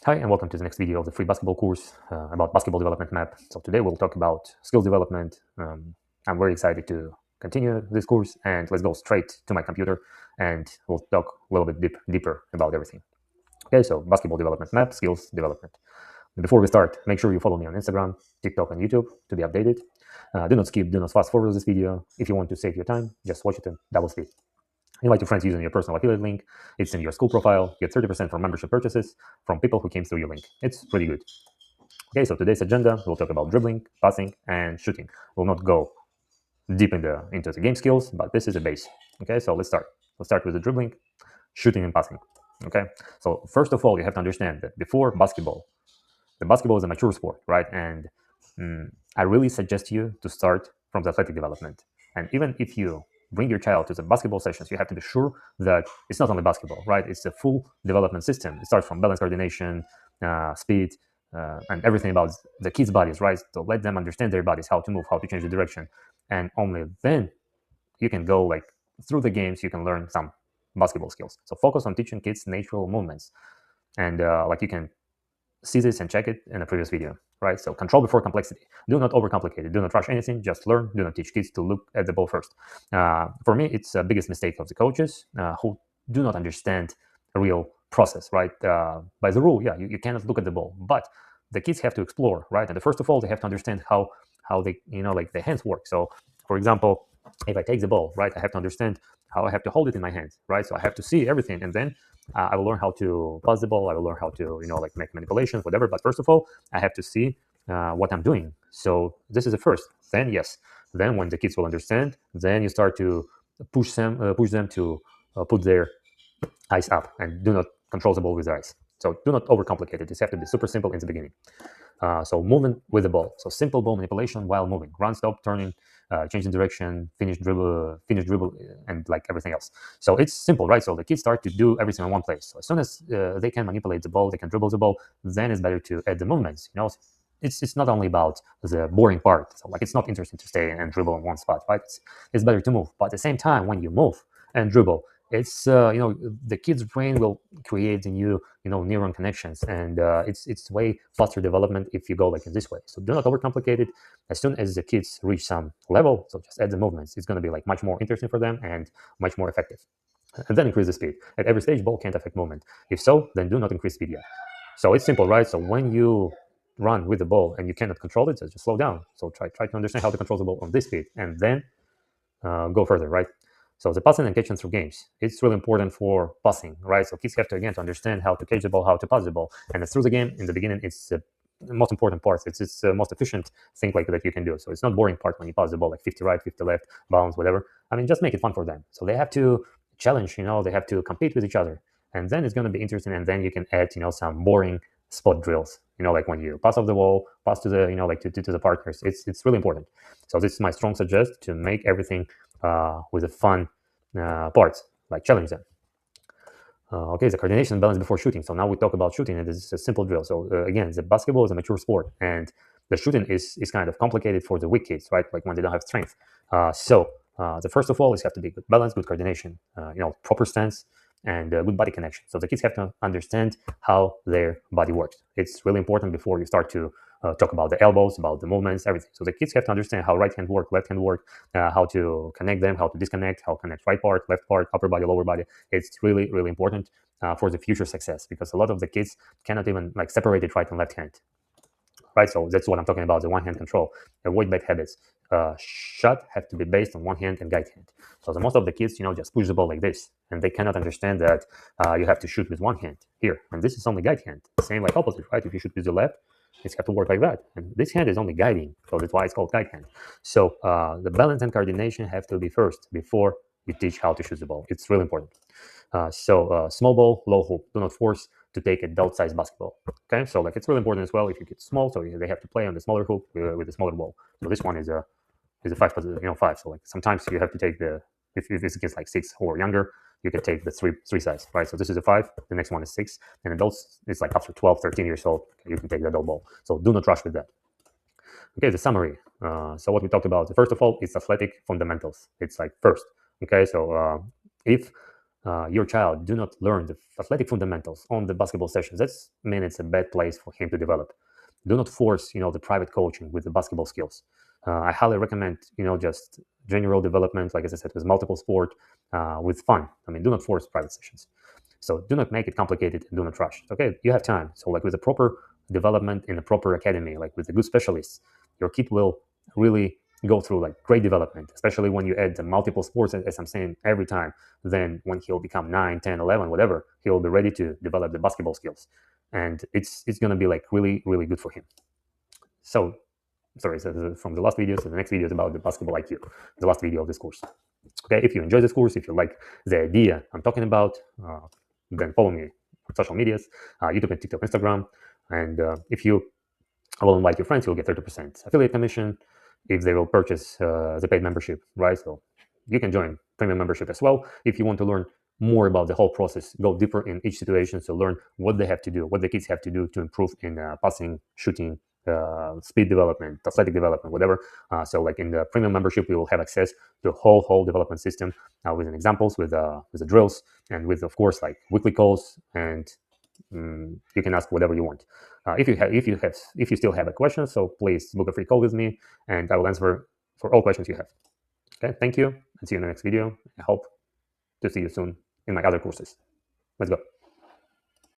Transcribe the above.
Hi, and welcome to the next video of the free basketball course about basketball development map. So today we'll talk about skills development. I'm very excited to continue this course, and let's go straight to my computer and we'll talk a little bit deeper about everything. Okay, so basketball development map, skills development. Before we start, make sure you follow me on Instagram, TikTok, and YouTube to be updated. Do not skip, do not fast forward this video. If you want to save your time, just watch it in double speed. Invite your friends using your personal affiliate link. It's in your Skool profile. Get 30% from membership purchases from people who came through your link. It's pretty good. Okay, so today's agenda, we'll talk about dribbling, passing, and shooting. We'll not go deep into the game skills, but this is a base. Okay, so let's start. Let's start with the dribbling, shooting, and passing. Okay, so first of all, you have to understand that before basketball, the basketball is a mature sport, right? And I really suggest you to start from the athletic development. And even if you bring your child to the basketball sessions, you have to be sure that it's not only basketball, right? It's a full development system. It starts from balance, coordination, speed, and everything about the kids' bodies, right? So let them understand their bodies, how to move, how to change the direction. And only then you can go like through the games, you can learn some basketball skills. So focus on teaching kids natural movements. And like you can see this and check it in a previous video, right? So control before complexity. Do not overcomplicate it. Do not rush anything. Just learn. Do not teach kids to look at the ball first. For me, it's the biggest mistake of the coaches who do not understand a real process, right? By the rule, yeah, you cannot look at the ball, but the kids have to explore, right? And first of all, they have to understand how they, like the hands work. So, for example, if I take the ball, right, I have to understand how I have to hold it in my hands, right? So I have to see everything, and then I will learn how to pass the ball. I will learn how to, like make manipulations, whatever. But first of all, I have to see what I'm doing. So this is the first. Then yes, then when the kids will understand, then you start to push them to put their eyes up and do not control the ball with their eyes. So do not overcomplicate it. This have to be super simple in the beginning. So movement with the ball. So simple ball manipulation while moving. Run, stop, turning, changing direction, finish dribble, and like everything else. So it's simple, right? So the kids start to do everything in one place. So as soon as they can manipulate the ball, they can dribble the ball, then it's better to add the movements. It's not only about the boring part. So like it's not interesting to stay and dribble in one spot, right? It's better to move. But at the same time, when you move and dribble, it's the kid's brain will create the new neuron connections, and it's way faster development if you go like in this way. So do not overcomplicate it. As soon as the kids reach some level, so just add the movements. It's going to be like much more interesting for them and much more effective. And then increase the speed. At every stage, ball can't affect movement. If so, then do not increase speed yet. So it's simple, right? So when you run with the ball and you cannot control it, so just slow down. So try to understand how to control the ball on this speed, and then go further, right? So the passing and catching through games, it's really important for passing, right? So kids have to, again, to understand how to catch the ball, how to pass the ball. And through the game, in the beginning, it's the most important part. It's the most efficient thing like that you can do. So it's not boring part when you pass the ball, like 50 right, 50 left, bounce, whatever. I mean, just make it fun for them. So they have to challenge, they have to compete with each other. And then it's going to be interesting. And then you can add, some boring spot drills, like when you pass off the ball, pass to the, like to the partners. It's really important. So this is my strong suggest to make everything with the fun parts, like challenge them. Okay, the coordination and balance before shooting. So now we talk about shooting, and this is a simple drill. So again, the basketball is a mature sport, and the shooting is kind of complicated for the weak kids, right? Like when they don't have strength. So the first of all is have to be good balance, good coordination, proper stance, and good body connection. So the kids have to understand how their body works. It's really important before you start to talk about the elbows, about the movements, everything. So the kids have to understand how right hand work, left hand work, how to connect them, how to disconnect, how to connect right part, left part, upper body, lower body. It's really, really important for the future success, because a lot of the kids cannot even like separate it right and left hand. Right, so that's what I'm talking about, the one-hand control. Avoid bad habits. Shot have to be based on one hand and guide hand. So the most of the kids, just push the ball like this, and they cannot understand that you have to shoot with one hand here, and this is only guide hand. Same like opposite, right? If you shoot with the left, it's have to work like that, and this hand is only guiding, so that's why it's called guide hand. So the balance and coordination have to be first before you teach how to shoot the ball. It's really important. Small ball, low hoop. Do not force to take adult-sized basketball. Okay, so like it's really important as well if you get small, so they have to play on the smaller hoop with the smaller ball. So this one is a 5, So like sometimes you have to take the if it's kids like 6 or younger, you can take the three size, right? So this is a 5, the next one is 6, and adults it's like after 12, 13 years old, you can take the adult ball. So do not rush with that. Okay, the summary. So what we talked about, first of all, it's athletic fundamentals. It's like first. Okay, so if your child do not learn the athletic fundamentals on the basketball sessions, that's mean it's a bad place for him to develop. Do not force, the private coaching with the basketball skills. I highly recommend, just general development, like as I said, with multiple sport, with fun. I mean, do not force private sessions. So do not make it complicated and do not rush. Okay, you have time. So like with the proper development in a proper academy, like with the good specialists, your kid will really go through like great development, especially when you add the multiple sports, as I'm saying every time. Then when he'll become 9, 10, 11, whatever, he'll be ready to develop the basketball skills. And it's going to be like really, really good for him. So, sorry, so from the last video, so the next video is about the basketball IQ, the last video of this course. Okay, if you enjoy this course, if you like the idea I'm talking about, then follow me on social medias, YouTube and TikTok, Instagram. And if you will invite your friends, you'll get 30% affiliate commission if they will purchase the paid membership, right? So you can join premium membership as well if you want to learn more about the whole process, go deeper in each situation, so learn what they have to do, what the kids have to do to improve in passing, shooting, speed development, athletic development, whatever. So like in the premium membership, you will have access to a whole development system with examples, with the drills, and with, of course, like weekly calls, and you can ask whatever you want. If you still have a question, so please book a free call with me, and I will answer for all questions you have. Okay, thank you, and see you in the next video. I hope to see you soon in my other courses. Let's go.